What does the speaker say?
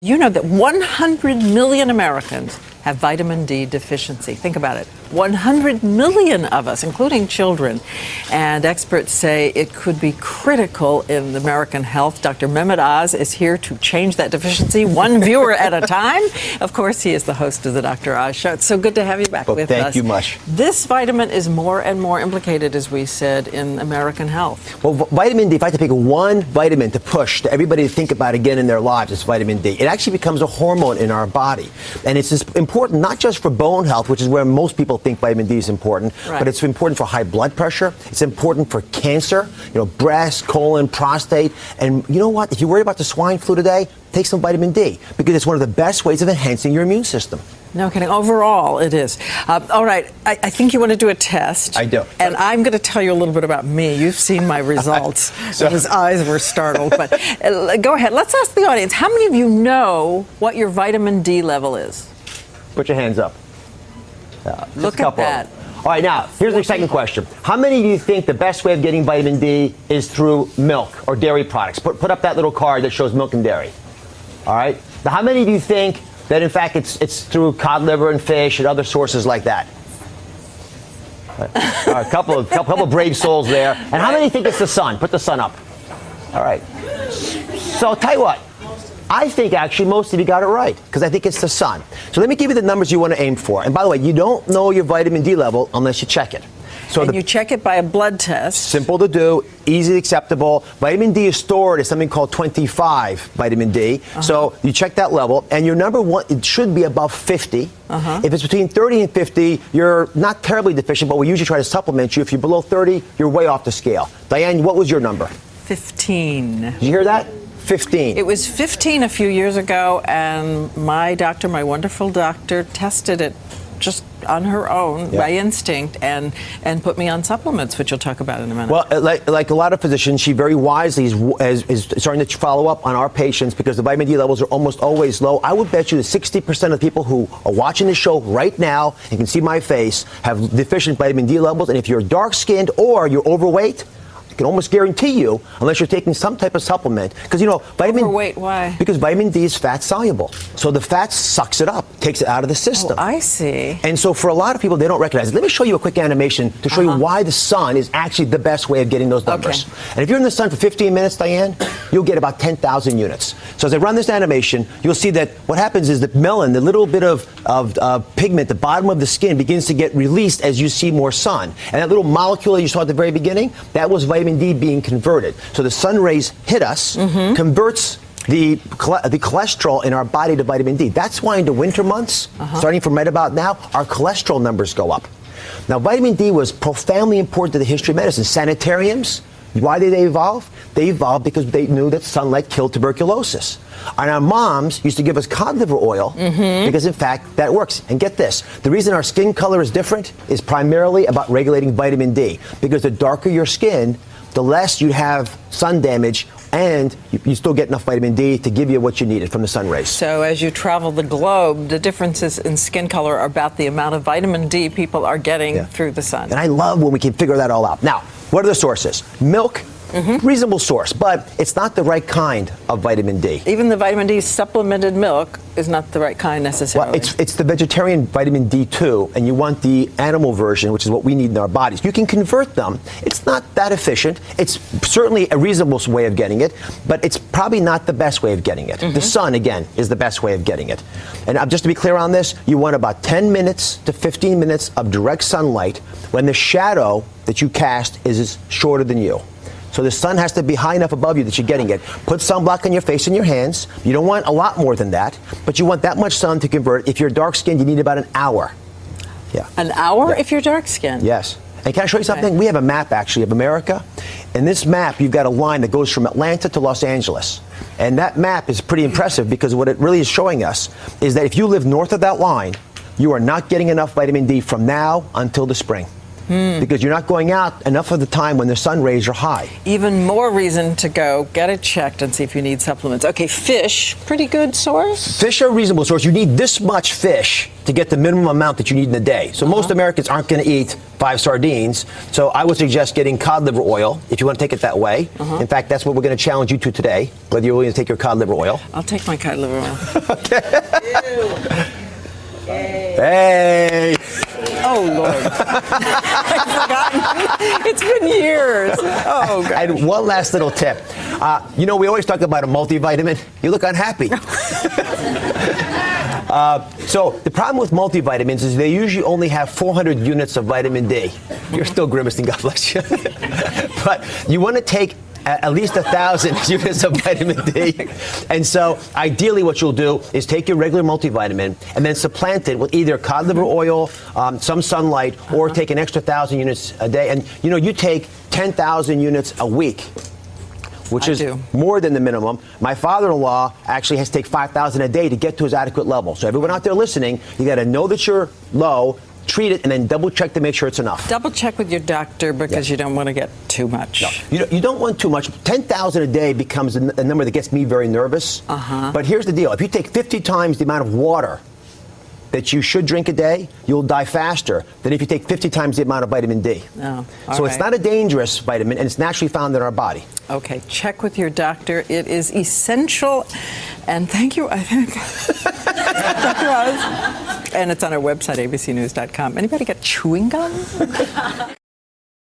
You know that 100 million Americans have vitamin D deficiency. Think about it. 100 million of us, including children. And experts say it could be critical in American health. Dr. Mehmet Oz is here to change that deficiency one viewer at a time. Of course, he is the host of the Dr. Oz Show. It's so good to have you back with us. Thank you much. This vitamin is more and more implicated, as we said, in American health. Well, vitamin D, if I had to pick one vitamin to push to everybody to think about again in their lives, it's vitamin D. It actually becomes a hormone in our body. And it's important not just for bone health, which is where most people think vitamin D is important, right, but it's important for high blood pressure. It's important for cancer, breast, colon, prostate. And you know what? If you're worried about the swine flu today, take some vitamin D, because it's one of the best ways of enhancing your immune system. No kidding. Overall, it is. All right. I think you want to do a test. I do. And I'm going to tell you a little bit about me. You've seen my results. His eyes were startled. But go ahead. Let's ask the audience. How many of you know what your vitamin D level is? Put your hands up. Look at that. All right, now, here's the second question. How many do you think the best way of getting vitamin D is through milk or dairy products? Put up that little card that shows milk and dairy. All right? Now, how many do you think that, in fact, it's through cod liver and fish and other sources like that? All right, a couple of brave souls there. And how many think it's the sun? Put the sun up. All right. So I'll tell you what. I think actually most of you got it right, because I think it's the sun. So let me give you the numbers you want to aim for. And by the way, you don't know your vitamin D level unless you check it. So you check it by a blood test. Simple to do, easy acceptable. Vitamin D is stored as something called 25 vitamin D. So you check that level, and your number one, it should be above 50. If it's between 30 and 50, you're not terribly deficient, but we usually try to supplement you. If you're below 30, you're way off the scale. Diane, what was your number? 15. Did you hear that? 15. It was 15 a few years ago, and my doctor, my wonderful doctor, tested it just on her own, by instinct, and put me on supplements, which you'll talk about in a minute. Well, like a lot of physicians, she very wisely is starting to follow up on our patients, because the vitamin D levels are almost always low. I would bet you that 60% of people who are watching this show right now, and can see my face, have deficient vitamin D levels. And if you're dark-skinned or you're overweight, can almost guarantee you, unless you're taking some type of supplement, because vitamin overweight, why? Because vitamin D is fat soluble, so the fat sucks it up, takes it out of the system. Oh, I see. And so for a lot of people, they don't recognize it. Let me show you a quick animation to show you why the sun is actually the best way of getting those numbers. And if you're in the sun for 15 minutes, Diane, you'll get about 10,000 units. So as I run this animation, you'll see that what happens is that melanin, the little bit of pigment, the bottom of the skin, begins to get released as you see more sun. And that little molecule that you saw at the very beginning, that was vitamin D being converted. So the sun rays hit us, converts the cholesterol in our body to vitamin D. That's why in the winter months, starting from right about now, our cholesterol numbers go up. Now, vitamin D was profoundly important to the history of medicine. Sanitariums, why did they evolve? They evolved because they knew that sunlight killed tuberculosis. And our moms used to give us cod liver oil because, in fact, that works. And get this, the reason our skin color is different is primarily about regulating vitamin D, because the darker your skin, the less you have sun damage, and you still get enough vitamin D to give you what you needed from the sun rays. So as you travel the globe, the differences in skin color are about the amount of vitamin D people are getting through the sun. And I love when we can figure that all out. Now, what are the sources? Milk, reasonable source, but it's not the right kind of vitamin D. Even the vitamin D supplemented milk is not the right kind necessarily. Well, it's the vegetarian vitamin D2, and you want the animal version, which is what we need in our bodies. You can convert them. It's not that efficient. It's certainly a reasonable way of getting it, but it's probably not the best way of getting it. The sun, again, is the best way of getting it. And just to be clear on this, you want about 10 minutes to 15 minutes of direct sunlight when the shadow that you cast is shorter than you. So the sun has to be high enough above you that you're getting it. Put sunblock on your face and your hands. You don't want a lot more than that, but you want that much sun to convert. If you're dark-skinned, you need about an hour. An hour if you're dark-skinned? Yes. And can I show you something? We have a map, actually, of America. In this map, you've got a line that goes from Atlanta to Los Angeles. And that map is pretty impressive, because what it really is showing us is that if you live north of that line, you are not getting enough vitamin D from now until the spring. because you're not going out enough of the time when the sun rays are high. Even more reason to go get it checked and see if you need supplements. Okay, fish, pretty good source? Fish are a reasonable source. You need this much fish to get the minimum amount that you need in a day. So most Americans aren't going to eat 5 sardines. So I would suggest getting cod liver oil if you want to take it that way. In fact, that's what we're going to challenge you to today, whether you're willing to take your cod liver oil. I'll take my cod liver oil. Hey! Oh, Lord. I've forgotten. It's been years. Oh, God. And one last little tip. You know, we always talk about a multivitamin. You look unhappy. So the problem with multivitamins is they usually only have 400 units of vitamin D. You're still grimacing, God bless you. But you want to take at least 1,000 units of vitamin D. And so ideally what you'll do is take your regular multivitamin and then supplant it with either cod liver oil, some sunlight, or take an extra 1,000 units a day. And you know, you take 10,000 units a week, which is more than the minimum. My father-in-law actually has to take 5,000 a day to get to his adequate level. So everyone out there listening, you got to know that you're low, treat it, and then double check to make sure it's enough. Double check with your doctor because you don't want to get too much. No, you don't want too much. 10,000 a day becomes a number that gets me very nervous. But here's the deal. If you take 50 times the amount of water that you should drink a day, you'll die faster than if you take 50 times the amount of vitamin D. So it's not a dangerous vitamin, and it's naturally found in our body. Okay, check with your doctor. It is essential. And thank you, I think. Dr. Oz. And it's on our website, abcnews.com. Anybody got chewing gum?